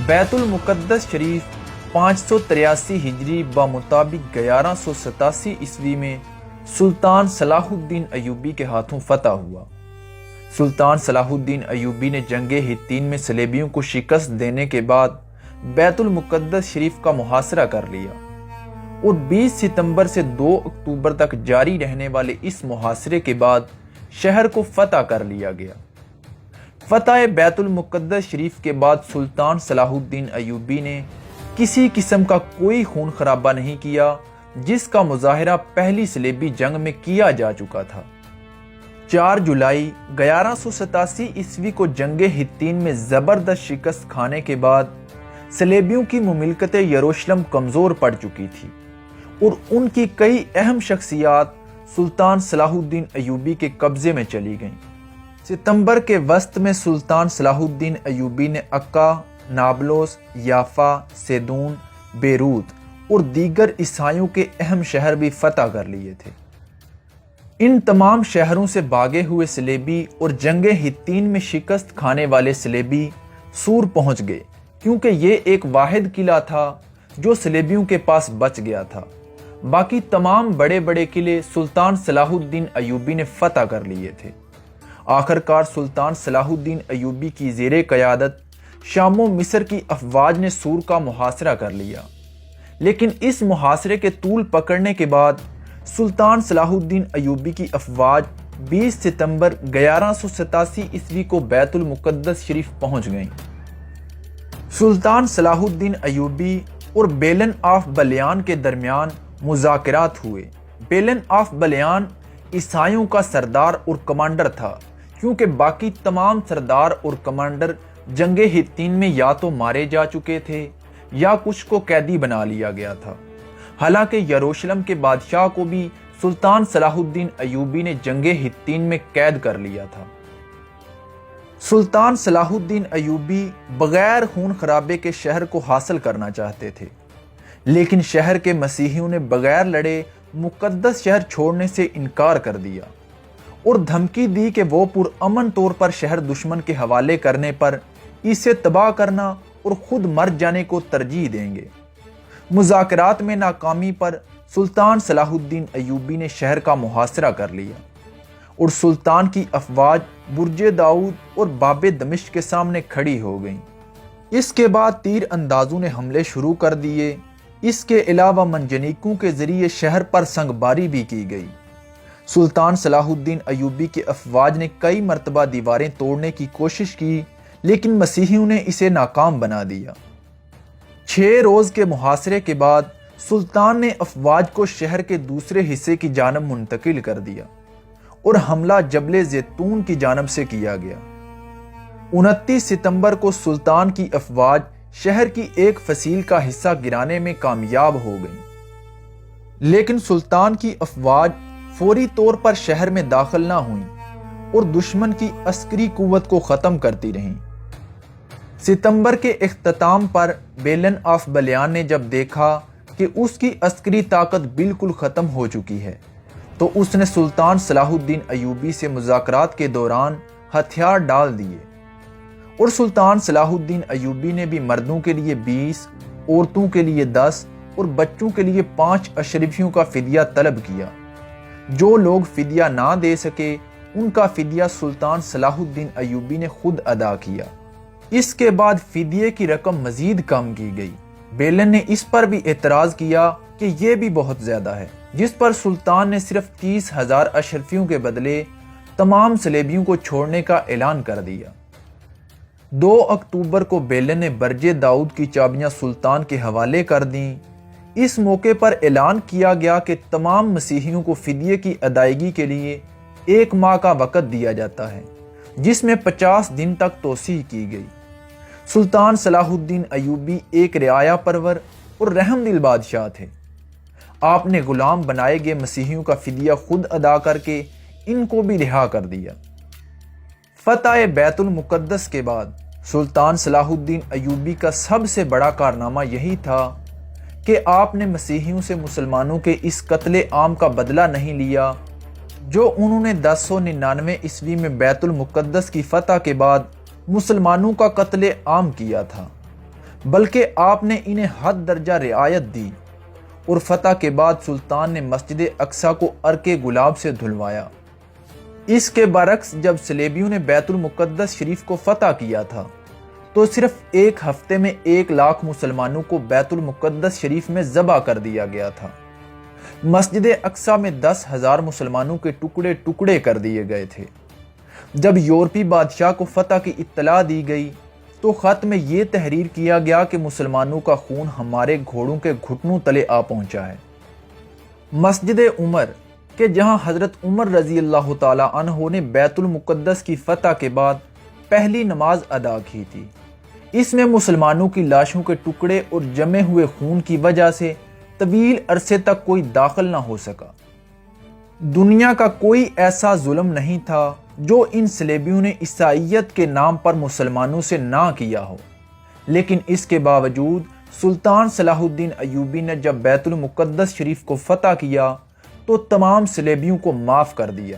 بیت المقدس شریف 583 ہجری بمطابق 1187 عیسوی میں سلطان صلاح الدین ایوبی کے ہاتھوں فتح ہوا۔ سلطان صلاح الدین ایوبی نے جنگ حطین میں صلیبیوں کو شکست دینے کے بعد بیت المقدس شریف کا محاصرہ کر لیا اور 20 ستمبر سے 2 اکتوبر تک جاری رہنے والے اس محاصرے کے بعد شہر کو فتح کر لیا گیا۔ فتح بیت المقدس شریف کے بعد سلطان صلاح الدین ایوبی نے کسی قسم کا کوئی خون خرابہ نہیں کیا، جس کا مظاہرہ پہلی صلیبی جنگ میں کیا جا چکا تھا۔ 4 جولائی 1187 عیسوی کو جنگ حطین میں زبردست شکست کھانے کے بعد صلیبیوں کی مملکت یروشلم کمزور پڑ چکی تھی اور ان کی کئی اہم شخصیات سلطان صلاح الدین ایوبی کے قبضے میں چلی گئیں۔ ستمبر کے وسط میں سلطان صلاح الدین ایوبی نے عکا، نابلس، یافا، سیدون، بیروت اور دیگر عیسائیوں کے اہم شہر بھی فتح کر لیے تھے۔ ان تمام شہروں سے بھاگے ہوئے صلیبی اور جنگ حطین میں شکست کھانے والے صلیبی سور پہنچ گئے، کیونکہ یہ ایک واحد قلعہ تھا جو صلیبیوں کے پاس بچ گیا تھا۔ باقی تمام بڑے بڑے قلعے سلطان صلاح الدین ایوبی نے فتح کر لیے تھے۔ آخرکار سلطان صلاح الدین ایوبی کی زیر قیادت شام و مصر کی افواج نے سور کا محاصرہ کر لیا، لیکن اس محاصرے کے طول پکڑنے کے بعد سلطان صلاح الدین ایوبی کی افواج 20 ستمبر 1187 عیسوی کو بیت المقدس شریف پہنچ گئیں۔ سلطان صلاح الدین ایوبی اور بیلن آف بلیان کے درمیان مذاکرات ہوئے۔ بیلن آف بلیان عیسائیوں کا سردار اور کمانڈر تھا، کیونکہ باقی تمام سردار اور کمانڈر جنگ حطین میں یا تو مارے جا چکے تھے یا کچھ کو قیدی بنا لیا گیا تھا۔ حالانکہ یروشلم کے بادشاہ کو بھی سلطان صلاح الدین ایوبی نے جنگ حطین میں قید کر لیا تھا۔ سلطان صلاح الدین ایوبی بغیر خون خرابے کے شہر کو حاصل کرنا چاہتے تھے، لیکن شہر کے مسیحیوں نے بغیر لڑے مقدس شہر چھوڑنے سے انکار کر دیا اور دھمکی دی کہ وہ پرامن طور پر شہر دشمن کے حوالے کرنے پر اسے تباہ کرنا اور خود مر جانے کو ترجیح دیں گے۔ مذاکرات میں ناکامی پر سلطان صلاح الدین ایوبی نے شہر کا محاصرہ کر لیا اور سلطان کی افواج برج داؤد اور باب دمشق کے سامنے کھڑی ہو گئیں۔ اس کے بعد تیر اندازوں نے حملے شروع کر دیے۔ اس کے علاوہ منجنیقوں کے ذریعے شہر پر سنگ باری بھی کی گئی۔ سلطان صلاح الدین ایوبی کے افواج نے کئی مرتبہ دیواریں توڑنے کی کوشش کی، لیکن مسیحیوں نے اسے ناکام بنا دیا۔ 6 روز کے محاصرے کے بعد سلطان نے افواج کو شہر کے دوسرے حصے کی جانب منتقل کر دیا اور حملہ جبل زیتون کی جانب سے کیا گیا۔ 29 ستمبر کو سلطان کی افواج شہر کی ایک فصیل کا حصہ گرانے میں کامیاب ہو گئیں، لیکن سلطان کی افواج فوری طور پر شہر میں داخل نہ ہوئیں اور دشمن کی عسکری قوت کو ختم کرتی رہیں۔ ستمبر کے اختتام پر بیلن آف بلیان نے جب دیکھا کہ اس کی عسکری طاقت بالکل ختم ہو چکی ہے، تو اس نے سلطان صلاح الدین ایوبی سے مذاکرات کے دوران ہتھیار ڈال دیے اور سلطان صلاح الدین ایوبی نے بھی مردوں کے لیے 20، عورتوں کے لیے 10 اور بچوں کے لیے 5 اشرفیوں کا فدیہ طلب کیا۔ جو لوگ فدیہ نہ دے سکے ان کا فدیہ سلطان صلاح الدین ایوبی نے خود ادا کیا۔ اس کے بعد فدیے کی رقم مزید کم کی گئی۔ بیلن نے اس پر بھی اعتراض کیا کہ یہ بھی بہت زیادہ ہے، جس پر سلطان نے صرف 30,000 اشرفیوں کے بدلے تمام صلیبیوں کو چھوڑنے کا اعلان کر دیا۔ 2 اکتوبر کو بیلن نے برج داؤد کی چابیاں سلطان کے حوالے کر دیں۔ اس موقع پر اعلان کیا گیا کہ تمام مسیحیوں کو فدیے کی ادائیگی کے لیے 1 ماہ کا وقت دیا جاتا ہے، جس میں 50 دن تک توسیع کی گئی۔ سلطان صلاح الدین ایوبی ایک رعایا پرور اور رحم دل بادشاہ تھے۔ آپ نے غلام بنائے گئے مسیحیوں کا فدیہ خود ادا کر کے ان کو بھی رہا کر دیا۔ فتح بیت المقدس کے بعد سلطان صلاح الدین ایوبی کا سب سے بڑا کارنامہ یہی تھا کہ آپ نے مسیحیوں سے مسلمانوں کے اس قتل عام کا بدلہ نہیں لیا جو انہوں نے 1099 عیسوی میں بیت المقدس کی فتح کے بعد مسلمانوں کا قتل عام کیا تھا۔ بلکہ آپ نے انہیں حد درجہ رعایت دی اور فتح کے بعد سلطان نے مسجد اقصی کو عرق گلاب سے دھلوایا۔ اس کے برعکس جب صلیبیوں نے بیت المقدس شریف کو فتح کیا تھا تو صرف ایک ہفتے میں 1,00,000 مسلمانوں کو بیت المقدس شریف میں ذبح کر دیا گیا تھا۔ مسجد اقصی میں 10,000 مسلمانوں کے ٹکڑے ٹکڑے کر دیے گئے تھے۔ جب یورپی بادشاہ کو فتح کی اطلاع دی گئی تو خط میں یہ تحریر کیا گیا کہ مسلمانوں کا خون ہمارے گھوڑوں کے گھٹنوں تلے آ پہنچا ہے۔ مسجد عمر کہ جہاں حضرت عمر رضی اللہ تعالی عنہ نے بیت المقدس کی فتح کے بعد پہلی نماز ادا کی تھی، اس میں مسلمانوں کی لاشوں کے ٹکڑے اور جمے ہوئے خون کی وجہ سے طویل عرصے تک کوئی داخل نہ ہو سکا۔ دنیا کا کوئی ایسا ظلم نہیں تھا جو ان صلیبیوں نے عیسائیت کے نام پر مسلمانوں سے نہ کیا ہو، لیکن اس کے باوجود سلطان صلاح الدین ایوبی نے جب بیت المقدس شریف کو فتح کیا تو تمام صلیبیوں کو معاف کر دیا۔